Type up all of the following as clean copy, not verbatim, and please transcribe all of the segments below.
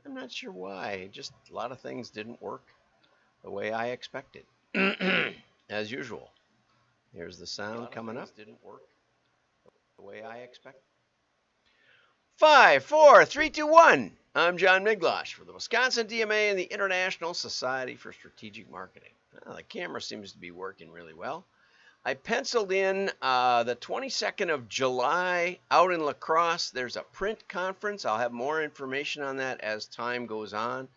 I'm not sure why. Just a lot of things didn't work the way I expected. As usual. Here's the sound coming up. Didn't work the way I expected. 5, 4, 3, 2, 1. I'm John Miglosh for the Wisconsin DMA and the International Society for Strategic Marketing. Well, the camera seems to be working really well. I penciled in the 22nd of July out in La Crosse. There's a print conference. I'll have more information on that as time goes on.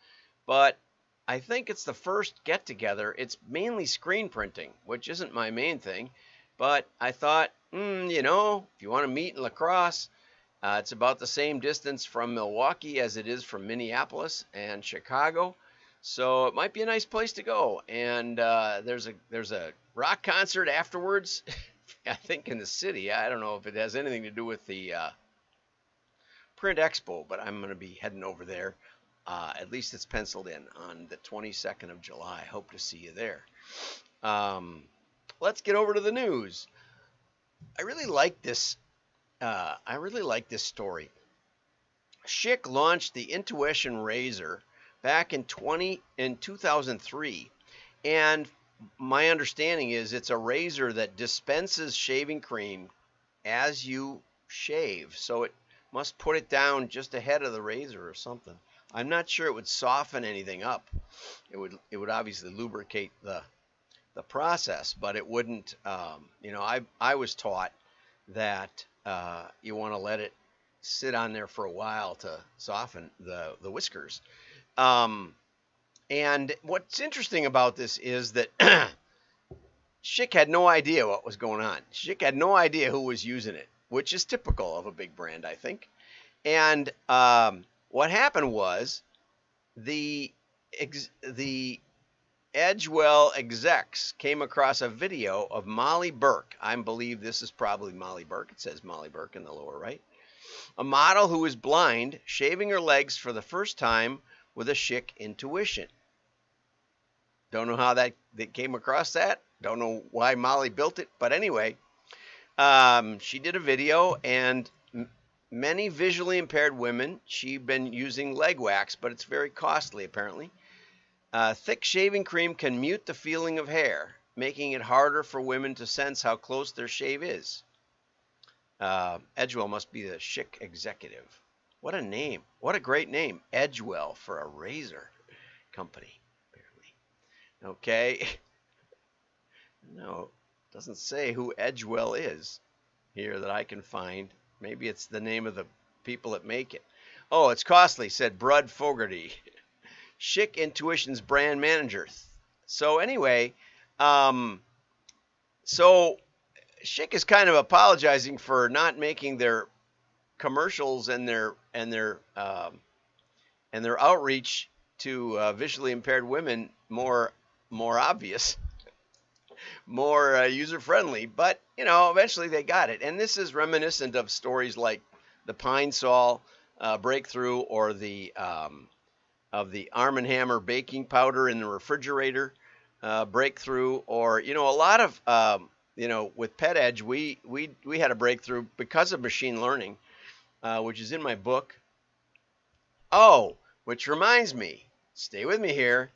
But I think it's the first get-together. It's mainly screen printing, which isn't my main thing. But I thought, if you want to meet in La Crosse, it's about the same distance from Milwaukee as it is from Minneapolis and Chicago. So it might be a nice place to go. And there's a rock concert afterwards, I think in the city. I don't know if it has anything to do with the Print Expo, but I'm going to be heading over there. At least it's penciled in on the 22nd of July. Hope to see you there. Let's get over to the news. I really like this story. Schick launched the Intuition Razor back in 2003, and my understanding is it's a razor that dispenses shaving cream as you shave, so it must put it down just ahead of the razor or something. I'm not sure it would soften anything up. It would obviously lubricate the process, but it wouldn't. I was taught that you want to let it sit on there for a while to soften the whiskers. And what's interesting about this is that Schick had no idea what was going on. Schick had no idea who was using it, which is typical of a big brand, I think. And what happened was the Edgewell execs came across a video of Molly Burke. I believe this is probably Molly Burke. It says Molly Burke in the lower right. A model who is blind, shaving her legs for the first time with a Schick Intuition. Don't know how they came across that. Don't know why Molly built it. But anyway, she did a video, and many visually impaired women, she'd been using leg wax, but it's very costly apparently. Thick shaving cream can mute the feeling of hair, making it harder for women to sense how close their shave is. Edgewell must be the Schick executive. What a name. What a great name. Edgewell for a razor company, apparently. Okay. No, doesn't say who Edgewell is here that I can find. Maybe it's the name of the people that make it. Oh, it's costly, said Brud Fogarty, Schick Intuition's brand manager. So anyway, so Schick is kind of apologizing for not making their commercials and their outreach to visually impaired women more obvious, more user friendly. But eventually they got it. And this is reminiscent of stories like the Pine Sol breakthrough, or the of the Arm & Hammer baking powder in the refrigerator breakthrough, or a lot of with Pet Edge, we had a breakthrough because of machine learning, which is in my book. Oh, which reminds me, stay with me here,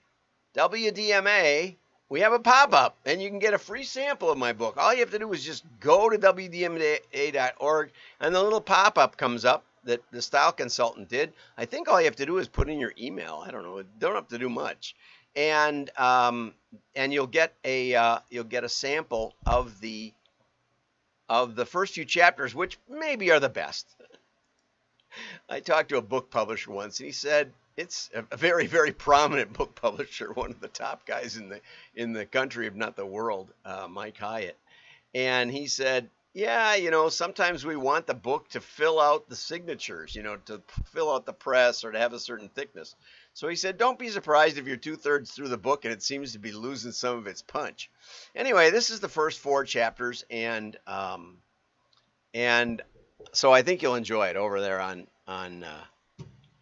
WDMA, we have a pop-up, and you can get a free sample of my book. All you have to do is just go to WDMA.org, and the little pop-up comes up that the style consultant did. I think all you have to do is put in your email. I don't know. Don't have to do much. And you'll get a sample of the first few chapters, which maybe are the best. I talked to a book publisher once, and he said it's a very, very prominent book publisher, one of the top guys in the country, if not the world, Mike Hyatt. And he said, yeah, sometimes we want the book to fill out the signatures, to fill out the press or to have a certain thickness. So he said, don't be surprised if you're 2/3 through the book and it seems to be losing some of its punch. Anyway, this is the first 4 chapters, and so I think you'll enjoy it over there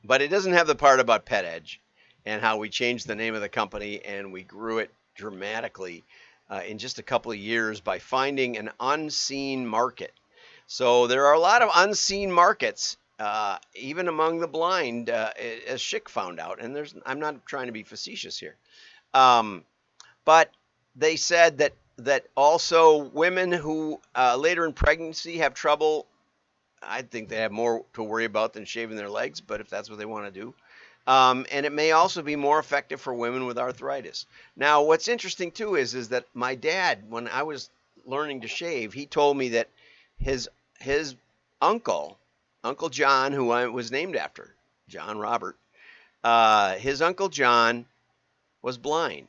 but it doesn't have the part about Pet Edge and how we changed the name of the company and we grew it dramatically in just a couple of years by finding an unseen market. So there are a lot of unseen markets even among the blind, as Schick found out. And I'm not trying to be facetious here, but they said that also women who later in pregnancy have trouble. I think they have more to worry about than shaving their legs, but if that's what they want to do. And it may also be more effective for women with arthritis. Now, what's interesting too is that my dad, when I was learning to shave, he told me that his uncle, Uncle John, who I was named after, John Robert, his Uncle John was blind,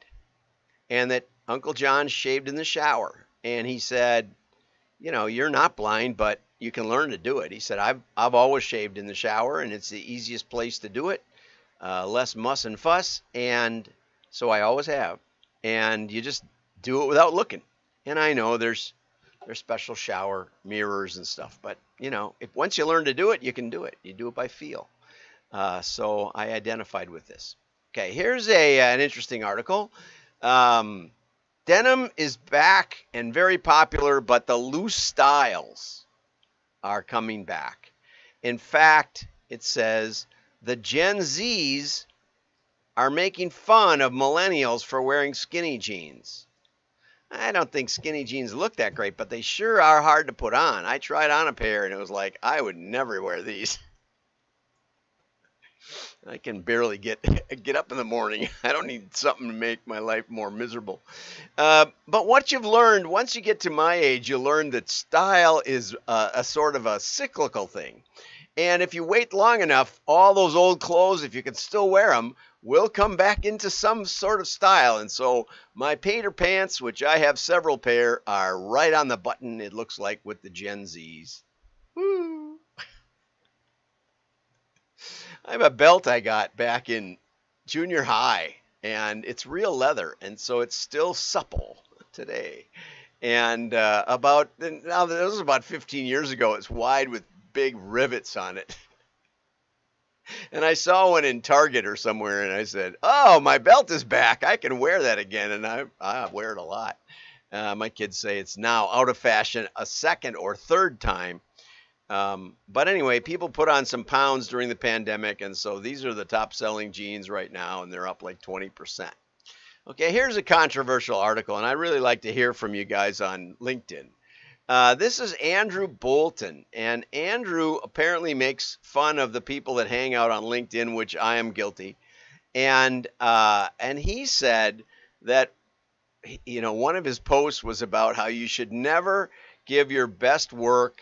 and that Uncle John shaved in the shower. And he said, you're not blind, but you can learn to do it. He said, I've always shaved in the shower, and it's the easiest place to do it. Less muss and fuss, and so I always have. And you just do it without looking. And I know there's special shower mirrors and stuff, but if once you learn to do it, you can do it. You do it by feel. So I identified with this. Okay, here's an interesting article. Denim is back and very popular, but the loose styles are coming back. In fact, it says the Gen Zs are making fun of millennials for wearing skinny jeans. I don't think skinny jeans look that great, but they sure are hard to put on. I tried on a pair and it was like, I would never wear these. I can barely get up in the morning. I don't need something to make my life more miserable. But what you've learned, once you get to my age, you learn that style is a sort of a cyclical thing. And if you wait long enough, all those old clothes, if you can still wear them, will come back into some sort of style. And so my Pater pants, which I have several pair, are right on the button, it looks like, with the Gen Zs. Woo! I have a belt I got back in junior high, and it's real leather, and so it's still supple today. And now this was about 15 years ago. It's wide with big rivets on it. And I saw one in Target or somewhere, and I said, "Oh, my belt is back. I can wear that again." And I wear it a lot. My kids say it's now out of fashion a second or third time. But anyway, people put on some pounds during the pandemic, and so these are the top selling jeans right now, and they're up like 20%. Okay, here's a controversial article, and I really like to hear from you guys on LinkedIn. This is Andrew Bolton, and Andrew apparently makes fun of the people that hang out on LinkedIn, which I am guilty. And he said that one of his posts was about how you should never give your best work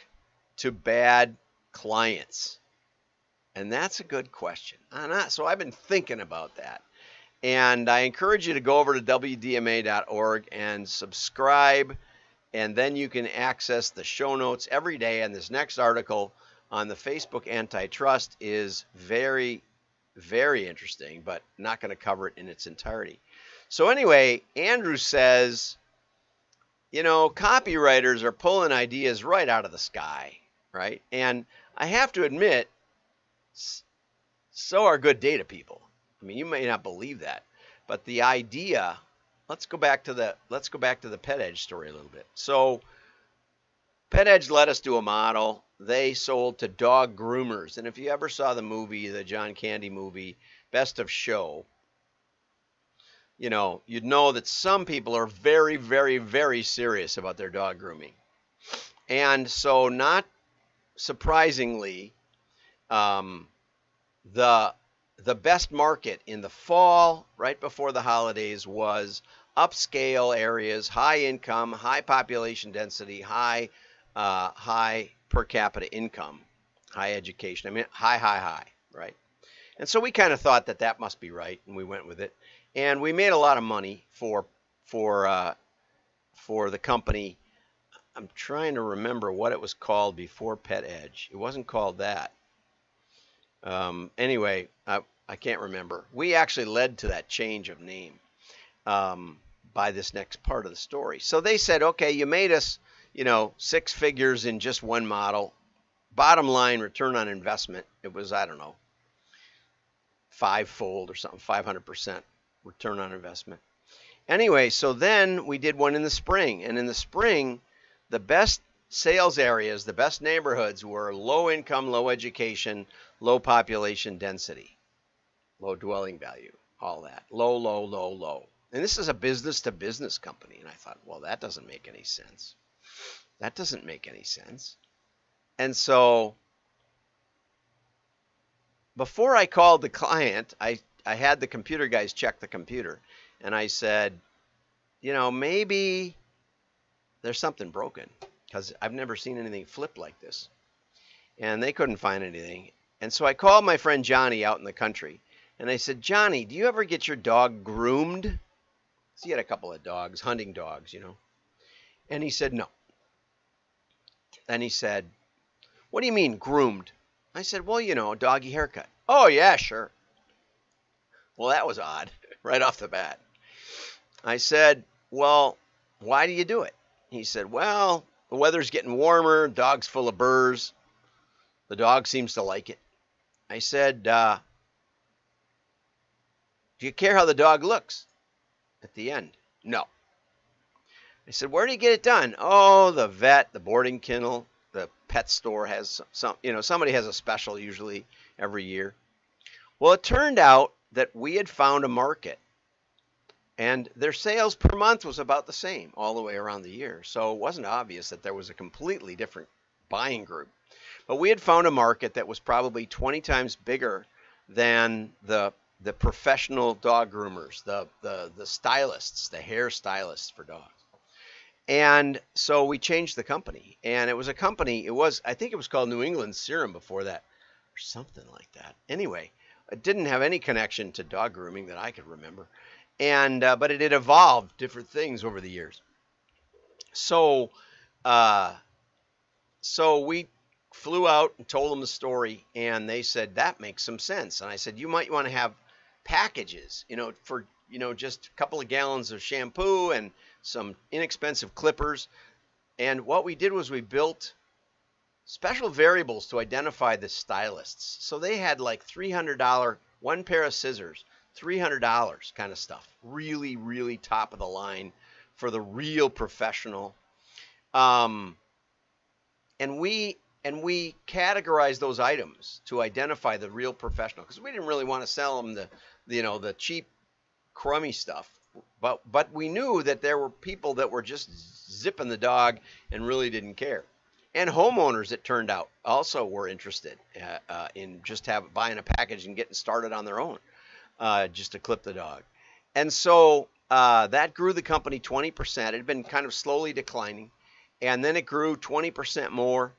to bad clients. And that's a good question. So I've been thinking about that. And I encourage you to go over to wdma.org and subscribe, and then you can access the show notes every day. And this next article on the Facebook antitrust is very, very interesting, but not going to cover it in its entirety. So anyway, Andrew says, copywriters are pulling ideas right out of the sky, right? And I have to admit, so are good data people. I mean, you may not believe that, but the idea. Let's go back to the PetEdge story a little bit. So PetEdge let us do a model. They sold to dog groomers, and if you ever saw the movie, the John Candy movie, Best of Show, you'd know that some people are very, very, very serious about their dog grooming. And so, not surprisingly, the best market in the fall, right before the holidays, was upscale areas, high income, high population density, high per capita income, high education. I mean, high, right? And so we kind of thought that must be right, and we went with it. And we made a lot of money for the company. I'm trying to remember what it was called before PetEdge. It wasn't called that. Anyway, I can't remember. We actually led to that change of name by this next part of the story. So they said, okay, you made us, 6 figures in just one model. Bottom line, return on investment, it was, I don't know, 5-fold or something, 500% return on investment. Anyway, so then we did one in the spring. And in the spring, the best sales areas, the best neighborhoods were low income, low education, low population density, low dwelling value, all that. Low, low, low, low. And this is a business to business company. And I thought, well, that doesn't make any sense. That doesn't make any sense. And so before I called the client, I had the computer guys check the computer. And I said, maybe there's something broken because I've never seen anything flip like this. And they couldn't find anything. And so I called my friend Johnny out in the country. And I said, Johnny, do you ever get your dog groomed? So he had a couple of dogs, hunting dogs, And he said, no. And he said, what do you mean groomed? I said, well, doggy haircut. Oh, yeah, sure. Well, that was odd right off the bat. I said, well, why do you do it? He said, well, the weather's getting warmer, dog's full of burrs. The dog seems to like it. I said, do you care how the dog looks at the end? No. I said, where do you get it done? Oh, the vet, the boarding kennel, the pet store has somebody has a special usually every year. Well, it turned out that we had found a market, and their sales per month was about the same all the way around the year. So it wasn't obvious that there was a completely different buying group. But we had found a market that was probably 20 times bigger than the professional dog groomers, the stylists, the hair stylists for dogs. And so we changed the company, and it was a company, I think it was called New England Serum before that, or something like that. Anyway, it didn't have any connection to dog grooming that I could remember. And, but it had evolved different things over the years. So we flew out and told them the story, and they said, that makes some sense. And I said, you might want to have packages, for, just a couple of gallons of shampoo and some inexpensive clippers. And what we did was we built special variables to identify the stylists. So they had like $300, one pair of scissors, $300 kind of stuff. Really, really top of the line for the real professional. And we categorized those items to identify the real professional, because we didn't really want to sell them the cheap, crummy stuff. But we knew that there were people that were just zipping the dog and really didn't care. And homeowners, it turned out, also were interested in just buying a package and getting started on their own, just to clip the dog. And so that grew the company 20%. It had been kind of slowly declining. And then it grew 20% more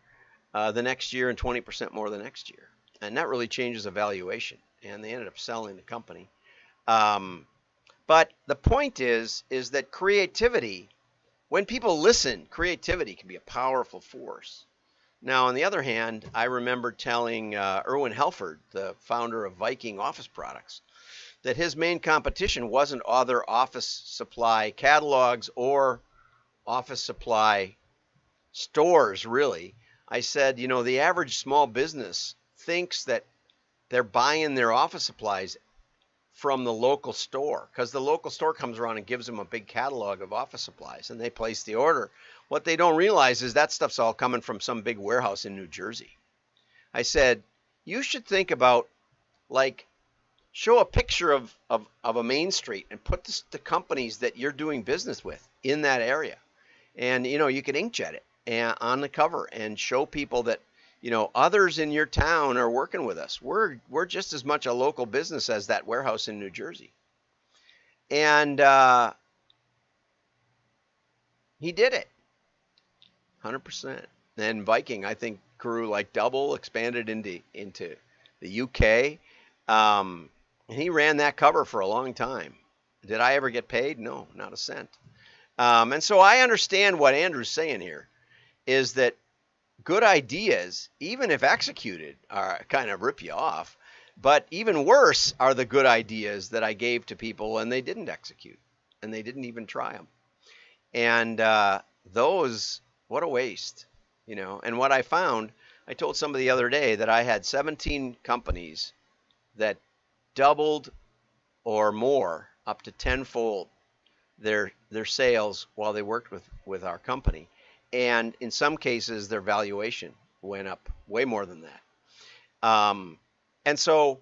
the next year and 20% more the next year. And that really changes the valuation. And they ended up selling the company. But the point is that creativity, when people listen, creativity can be a powerful force. Now, on the other hand, I remember telling Erwin Helford, the founder of Viking Office Products, that his main competition wasn't other office supply catalogs or office supply stores, really. I said, the average small business thinks that they're buying their office supplies from the local store, because the local store comes around and gives them a big catalog of office supplies, and they place the order. What they don't realize is that stuff's all coming from some big warehouse in New Jersey. I said, you should think about, show a picture of a main street and put the companies that you're doing business with in that area. And, you could inkjet it on the cover and show people that, others in your town are working with us. We're just as much a local business as that warehouse in New Jersey. And he did it, 100%. And Viking, I think, grew like double, expanded into the UK. And he ran that cover for a long time. Did I ever get paid? No, not a cent. And so I understand what Andrew's saying here, is that good ideas, even if executed, are kind of rip you off. But even worse are the good ideas that I gave to people and they didn't execute, and they didn't even try them. And those, what a waste, And what I found, I told somebody the other day that I had 17 companies that doubled or more, up to tenfold, their sales while they worked with our company. And in some cases, their valuation went up way more than that. And so,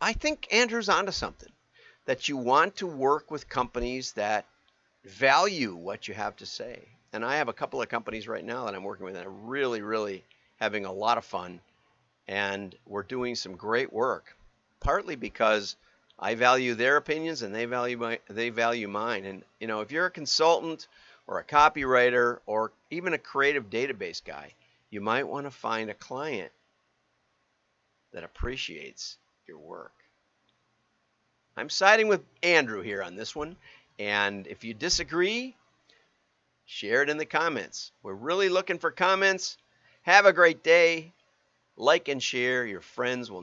I think Andrew's onto something, that you want to work with companies that value what you have to say. And I have a couple of companies right now that I'm working with, and I'm really, really having a lot of fun. And we're doing some great work, partly because I value their opinions and they value mine. And if you're a consultant or a copywriter or even a creative database guy, you might want to find a client that appreciates your work. I'm siding with Andrew here on this one. And if you disagree, share it in the comments. We're really looking for comments. Have a great day. Like and share. Your friends will